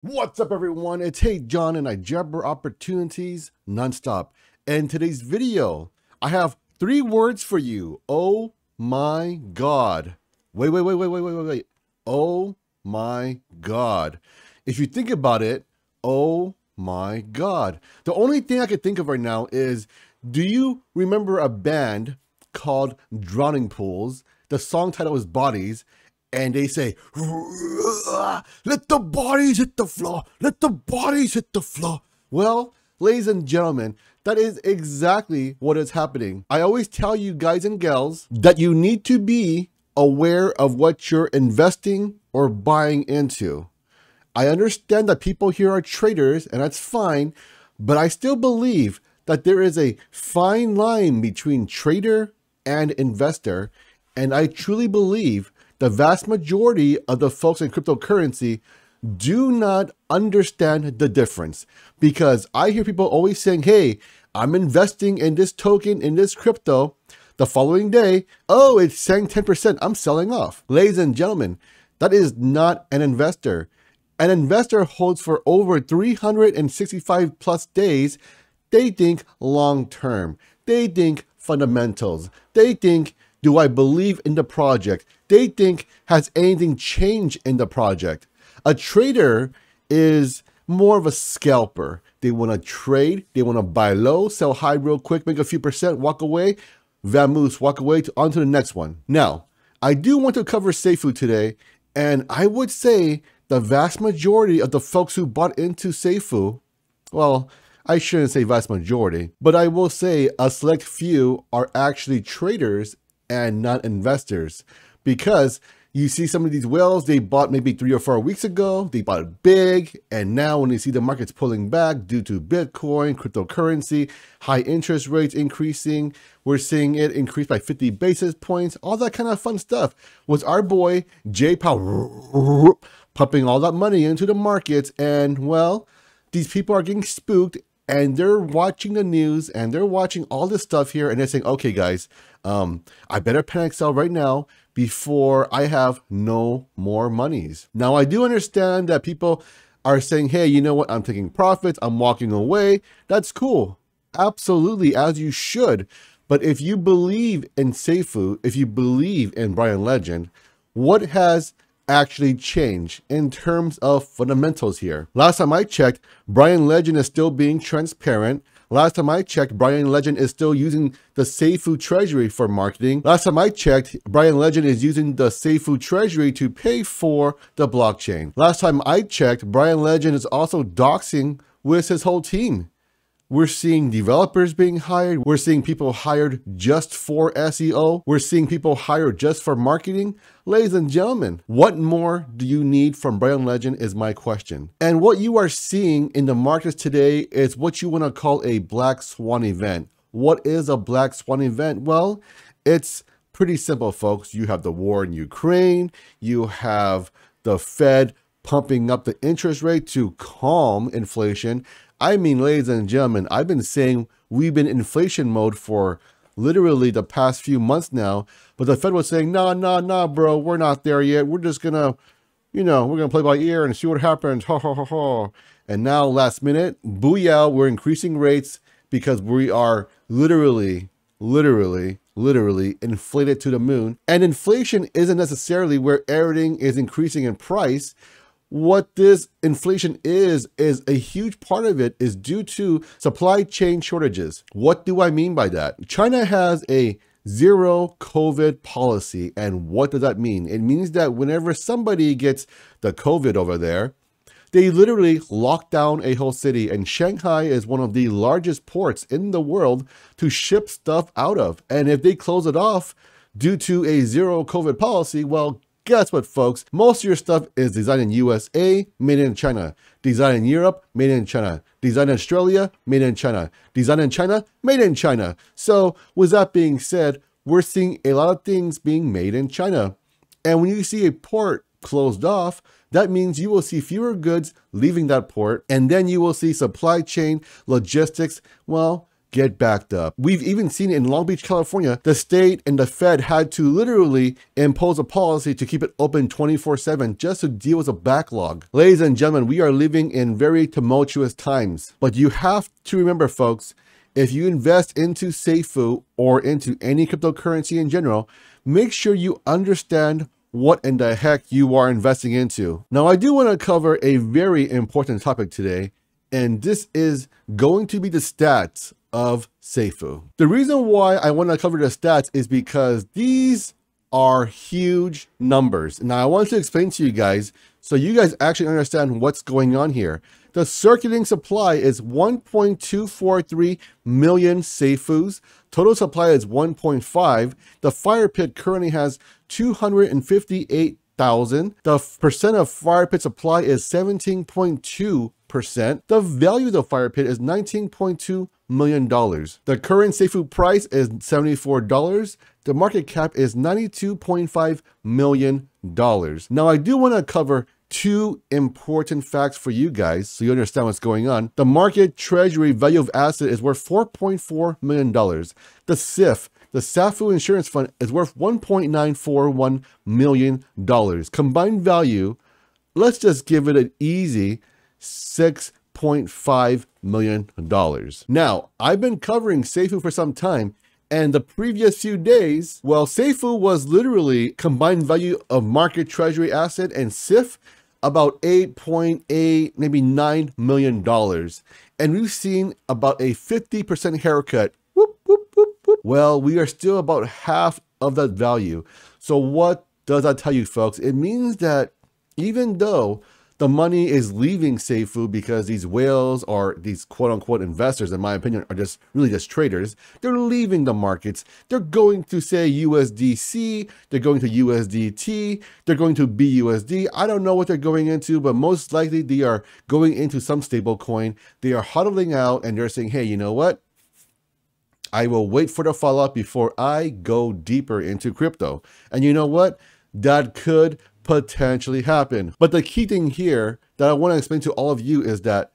What's up, everyone? It's Hey John, and I jabber opportunities nonstop. And today's video, I have 3 words for you. Oh my God. Wait. Oh my God. If you think about it, oh my God. The only thing I can think of right now is, do you remember a band called Drowning Pools? The song title is Bodies. And they say, let the bodies hit the floor. Let the bodies hit the floor. Well, ladies and gentlemen, that is exactly what is happening. I always tell you guys and gals that you need to be aware of what you're investing or buying into. I understand that people here are traders, and that's fine, but I still believe that there is a fine line between trader and investor, and I truly believe the vast majority of the folks in cryptocurrency do not understand the difference, because I hear people always saying, hey, I'm investing in this token, in this crypto. The following day, oh, it's saying 10%, I'm selling off. Ladies and gentlemen, that is not an investor. An investor holds for over 365 plus days. They think long-term. They think fundamentals. They think, do I believe in the project? They think, has anything changed in the project? A trader is more of a scalper. They want to trade. They want to buy low, sell high real quick, make a few percent, walk away, vamoose, walk away, on to the next one. Now, I do want to cover Safuu today, and I would say the vast majority of the folks who bought into Safuu, well, I shouldn't say vast majority, but I will say a select few are actually traders and not investors, because you see some of these whales they bought maybe 3 or 4 weeks ago, they bought it big, and now when they see the markets pulling back due to Bitcoin, cryptocurrency, high interest rates increasing, we're seeing it increase by 50 basis points, all that kind of fun stuff, was our boy J Powell pumping all that money into the markets. And well, these people are getting spooked, and they're watching the news and they're watching all this stuff here, and they're saying, okay guys, I better panic sell right now before I have no more monies. Now, I do understand that people are saying, hey, you know what? I'm taking profits. I'm walking away. That's cool. Absolutely, as you should. But if you believe in Safuu, if you believe in Brian Legend, what has actually changed in terms of fundamentals here? Last time I checked, Brian Legend is still being transparent. Last time I checked, Brian Legend is still using the Safuu treasury for marketing. Last time I checked, Brian Legend is using the Safuu treasury to pay for the blockchain. Last time I checked, Brian Legend is also doxing with his whole team. We're seeing developers being hired. We're seeing people hired just for SEO. We're seeing people hired just for marketing. Ladies and gentlemen, what more do you need from Brian Legend is my question. And what you are seeing in the markets today is what you want to call a black swan event. What is a black swan event? Well, it's pretty simple, folks. You have the war in Ukraine. You have the Fed pumping up the interest rate to calm inflation. I mean, ladies and gentlemen, I've been saying we've been in inflation mode for literally the past few months now, but the Fed was saying, nah, bro, we're not there yet. We're just gonna, we're gonna play by ear and see what happens, ha, ha, ha, ha. And now last minute, booyah, we're increasing rates because we are literally inflated to the moon. And inflation isn't necessarily where everything is increasing in price. What this inflation is a huge part of it is due to supply chain shortages. What do I mean by that? China has a zero COVID policy. And what does that mean? It means that whenever somebody gets the COVID over there, they literally lock down a whole city. And Shanghai is one of the largest ports in the world to ship stuff out of. And if they close it off due to a zero COVID policy, well, guess what, folks? Most of your stuff is designed in USA, made in China. Designed in Europe, made in China. Designed in Australia, made in China. Designed in China, made in China. So with that being said, we're seeing a lot of things being made in China. And when you see a port closed off, that means you will see fewer goods leaving that port. And then you will see supply chain logistics, well, get backed up. We've even seen in Long Beach, California, the state and the Fed had to literally impose a policy to keep it open 24/7 just to deal with a backlog. Ladies and gentlemen, we are living in very tumultuous times, but you have to remember, folks, if you invest into Safuu or into any cryptocurrency in general, make sure you understand what in the heck you are investing into. Now, I do want to cover a very important topic today, and this is going to be the stats of Safuu. The reason why I want to cover the stats is because these are huge numbers. Now, I want to explain to you guys so you guys actually understand what's going on here. The circulating supply is 1.243 million Safuus. Total supply is 1.5. The fire pit currently has 258,000. The percent of fire pit supply is 17.2%. The value of the fire pit is $19.2 million. The current Safuu price is $74. The market cap is $92.5 million. Now, I do want to cover two important facts for you guys so you understand what's going on. The market treasury value of asset is worth $4.4 million. The SIF, the Safuu Insurance Fund, is worth $1.941 million. Combined value, let's just give it an easy $6.5 million. Now, I've been covering Safuu for some time, and the previous few days, well, Safuu was literally combined value of market treasury asset and SIF about 8.8, maybe $9 million. And we've seen about a 50% haircut. Whoop, whoop, whoop, whoop. Well, we are still about half of that value. So what does that tell you, folks? It means that even though the money is leaving Safuu because these whales or these quote unquote investors, in my opinion, are just really just traders. They're leaving the markets. They're going to say USDC, they're going to USDT, they're going to BUSD. I don't know what they're going into, but most likely they are going into some stable coin. They are huddling out and they're saying, hey, you know what? I will wait for the fallout before I go deeper into crypto. And you know what? That could potentially happen. But the key thing here that I want to explain to all of you is that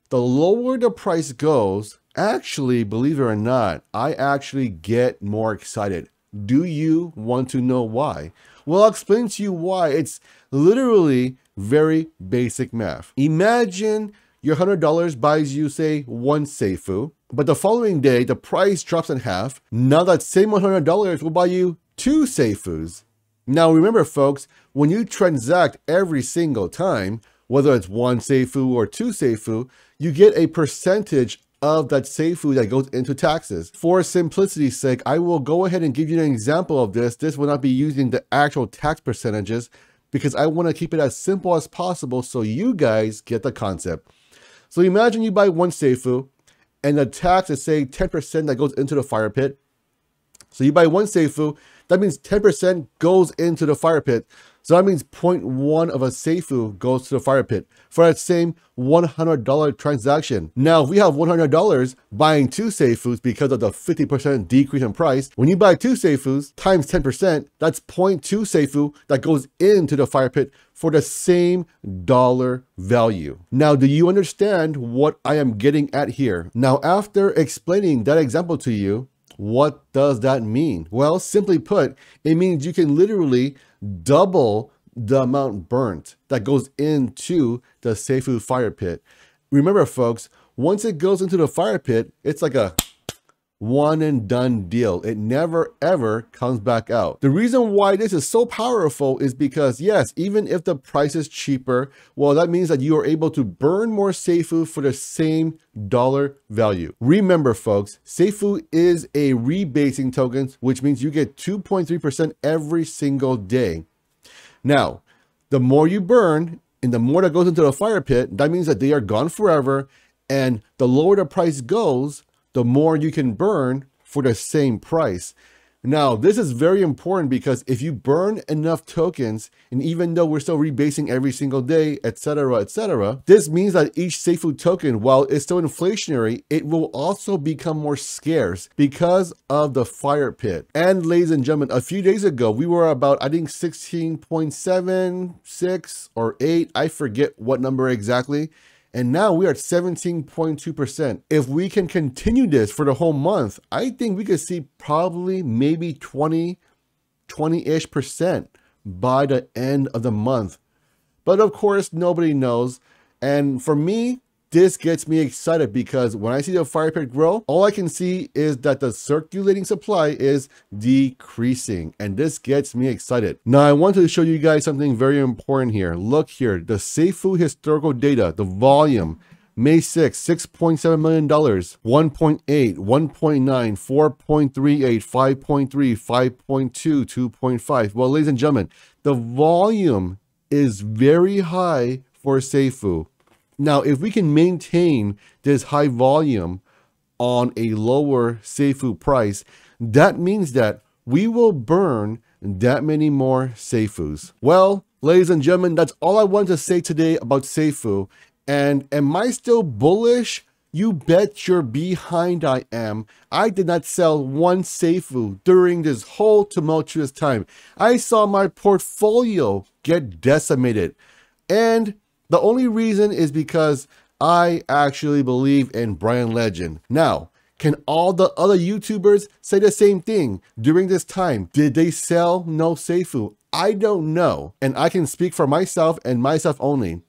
the lower the price goes, actually, believe it or not, I actually get more excited. Do you want to know why? Well, I'll explain to you why. It's literally very basic math. Imagine your $100 buys you, say, one Safuu, but the following day, the price drops in half. Now that same $100 will buy you two Safuus. Now, remember, folks, when you transact every single time, whether it's one Safuu or two Safuu, you get a percentage of that Safuu that goes into taxes. For simplicity's sake, I will go ahead and give you an example of this. This will not be using the actual tax percentages because I want to keep it as simple as possible so you guys get the concept. So imagine you buy one Safuu and the tax is, say, 10% that goes into the fire pit. So you buy one Safuu, that means 10% goes into the fire pit. So that means 0.1 of a Safuu goes to the fire pit for that same $100 transaction. Now, if we have $100 buying two Safuus because of the 50% decrease in price, when you buy two Safuus times 10%, that's 0.2 Safuu that goes into the fire pit for the same dollar value. Now, do you understand what I am getting at here? Now, after explaining that example to you, what does that mean? Well, simply put, it means you can literally double the amount burnt that goes into the Safuu fire pit. Remember, folks, once it goes into the fire pit, it's like a one and done deal. It never ever comes back out. The reason why this is so powerful is because, yes, even if the price is cheaper, well, that means that you are able to burn more Safuu for the same dollar value. Remember, folks, Safuu is a rebasing token, which means you get 2.3% every single day. Now, the more you burn and the more that goes into the fire pit, that means that they are gone forever. And the lower the price goes, the more you can burn for the same price. Now, this is very important because if you burn enough tokens, and even though we're still rebasing every single day, etc., this means that each Safuu token, while it's still inflationary, it will also become more scarce because of the fire pit. And ladies and gentlemen, a few days ago, we were about, I think, 16.7, 6, or 8. I forget what number exactly. And now we are at 17.2%. If we can continue this for the whole month, I think we could see probably maybe 20-ish% by the end of the month. But of course, nobody knows. And for me, this gets me excited because when I see the fire pit grow, all I can see is that the circulating supply is decreasing. And this gets me excited. Now, I want to show you guys something very important here. Look here, the Safuu historical data, the volume, May 6, $6.7 million, 1.8, 1.9, 4.38, 5.3, 5.2, 2.5. Well, ladies and gentlemen, the volume is very high for Safuu. Now, if we can maintain this high volume on a lower Safuu price, that means that we will burn that many more Safuus. Well, ladies and gentlemen, that's all I wanted to say today about Safuu. And am I still bullish? You bet your behind I am. I did not sell one Safuu during this whole tumultuous time. I saw my portfolio get decimated. And the only reason is because I actually believe in Brian Legend. Now, can all the other YouTubers say the same thing during this time? Did they sell no Safuu? I don't know. And I can speak for myself and myself only.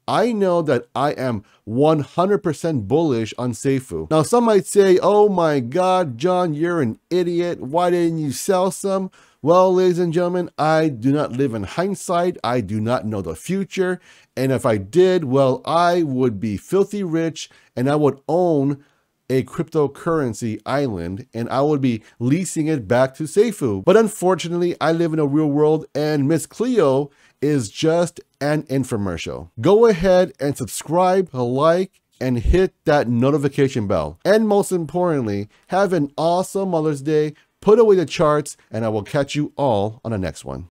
I know that I am 100% bullish on Safuu. Now, some might say, oh my God, John, you're an idiot. Why didn't you sell some? Well, ladies and gentlemen, I do not live in hindsight. I do not know the future. And if I did, well, I would be filthy rich and I would own a cryptocurrency island and I would be leasing it back to Safuu. But unfortunately, I live in a real world and Miss Cleo is just an infomercial. Go ahead and subscribe, like, and hit that notification bell. And most importantly, have an awesome Mother's Day. Put away the charts and I will catch you all on the next one.